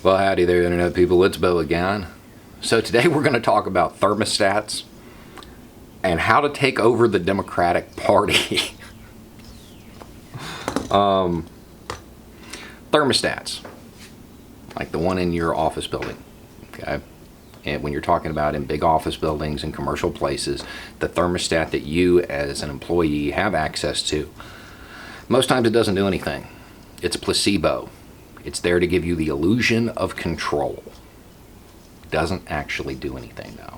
Well, howdy there, Internet people. It's Bo again. So today we're going to talk about thermostats and how to take over the Democratic Party. Thermostats, like the one in your office building, okay? And when you're talking about in big office buildings and commercial places, the thermostat that you as an employee have access to, most times it doesn't do anything. It's a placebo. It's there to give you the illusion of control. Doesn't actually do anything though.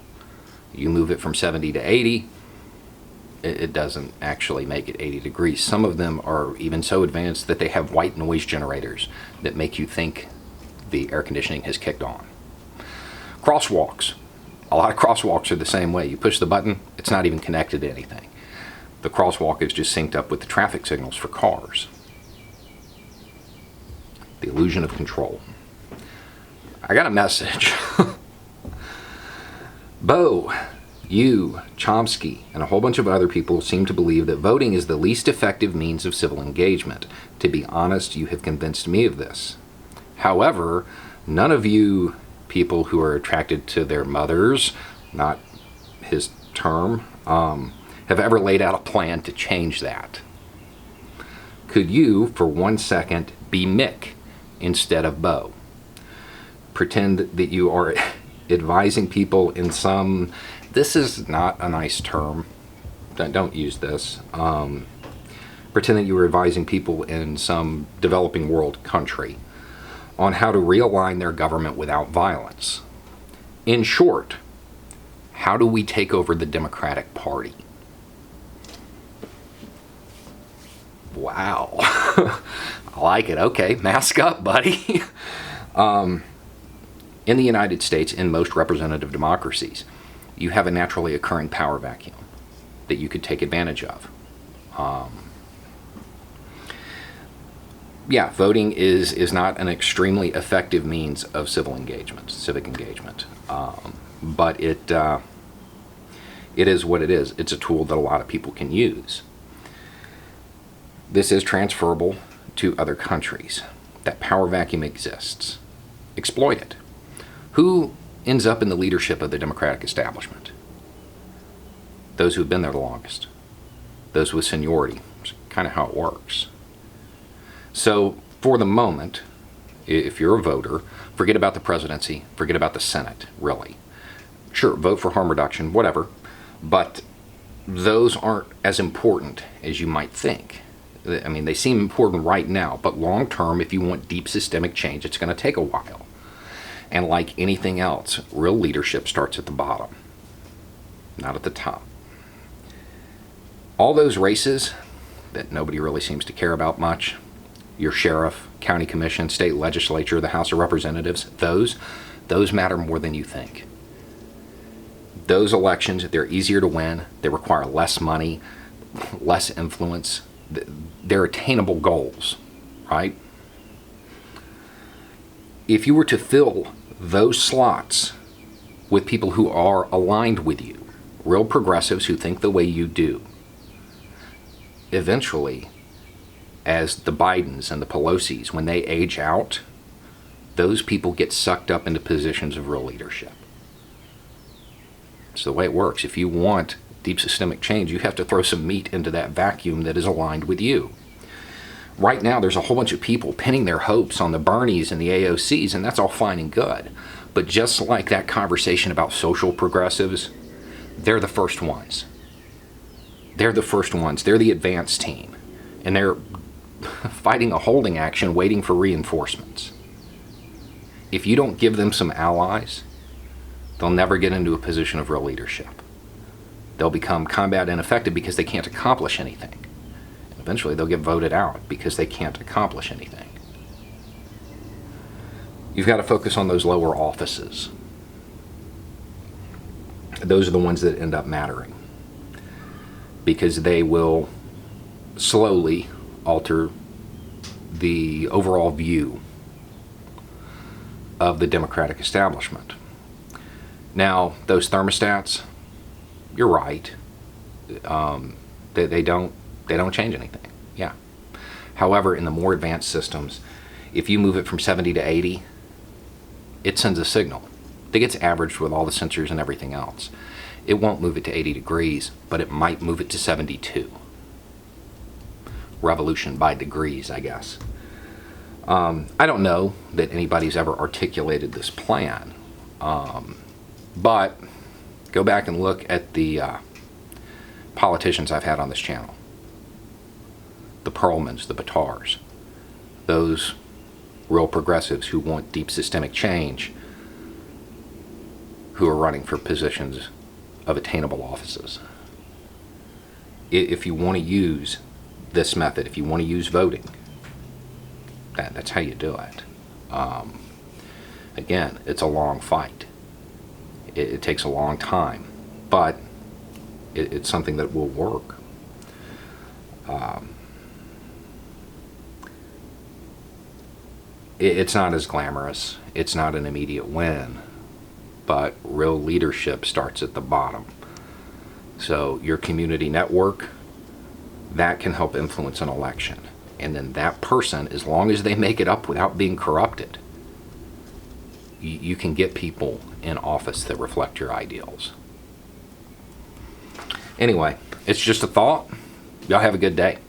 You move it from 70 to 80, it doesn't actually make it 80 degrees. Some of them are even so advanced that they have white noise generators that make you think the air conditioning has kicked on. Crosswalks. A lot of crosswalks are the same way. You push the button, it's not even connected to anything. The crosswalk is just synced up with the traffic signals for cars. The illusion of control. I got a message. Bo, you, Chomsky, and a whole bunch of other people seem to believe that voting is the least effective means of civil engagement. To be honest, you have convinced me of this. However, none of you people who are attracted to their mothers, not his term, have ever laid out a plan to change that. Could you, for 1 second, be Mick instead of Bo? Pretend that you are advising people in some, this is not a nice term, don't use this, pretend that you were advising people in some developing world country on how to realign their government without violence. In short, how do we take over the Democratic Party? Wow. I like it. Okay, mask up, buddy. In the United States, in most representative democracies, you have a naturally occurring power vacuum that you could take advantage of. Yeah, voting is not an extremely effective means of civic engagement, but it is what it is. It's a tool that a lot of people can use. This is transferable to other countries. That power vacuum exists. Exploit it. Who ends up in the leadership of the Democratic establishment? Those who have been there the longest. Those with seniority. It's kind of how it works. So, for the moment, if you're a voter, forget about the presidency, forget about the Senate, really. Sure, vote for harm reduction, whatever, but those aren't as important as you might think. I mean, they seem important right now, but long term, if you want deep systemic change, it's going to take a while. And like anything else, real leadership starts at the bottom, not at the top. All those races that nobody really seems to care about much, your sheriff, county commission, state legislature, the House of Representatives, those matter more than you think. Those elections, they're easier to win, they require less money, less influence, they're attainable goals, right? If you were to fill those slots with people who are aligned with you, real progressives who think the way you do, eventually, as the Bidens and the Pelosi's, when they age out, those people get sucked up into positions of real leadership. It's the way it works. If you want deep systemic change, you have to throw some meat into that vacuum that is aligned with you. Right now, there's a whole bunch of people pinning their hopes on the Bernies and the AOCs, and that's all fine and good. But just like that conversation about social progressives, they're the first ones. They're the first ones. They're the advanced team. And they're fighting a holding action, waiting for reinforcements. If you don't give them some allies, they'll never get into a position of real leadership. They'll become combat ineffective because they can't accomplish anything. Eventually, they'll get voted out because they can't accomplish anything. You've got to focus on those lower offices. Those are the ones that end up mattering because they will slowly alter the overall view of the Democratic establishment. Now, those thermostats, you're right. They don't change anything. Yeah. However, in the more advanced systems, if you move it from 70 to 80, it sends a signal that gets averaged with all the sensors and everything else. It won't move it to 80 degrees, but it might move it to 72. Revolution by degrees, I guess. I don't know that anybody's ever articulated this plan, but go back and look at the politicians I've had on this channel. The Perlmans, the Batars, those real progressives who want deep systemic change, who are running for positions of attainable offices. If you want to use this method, if you want to use voting, that's how you do it. Again, it's a long fight. It takes a long time, but it's something that will work. It's not as glamorous. It's not an immediate win, but real leadership starts at the bottom. So your community network, that can help influence an election. And then that person, as long as they make it up without being corrupted, you can get people in office that reflect your ideals. Anyway, it's just a thought. Y'all have a good day.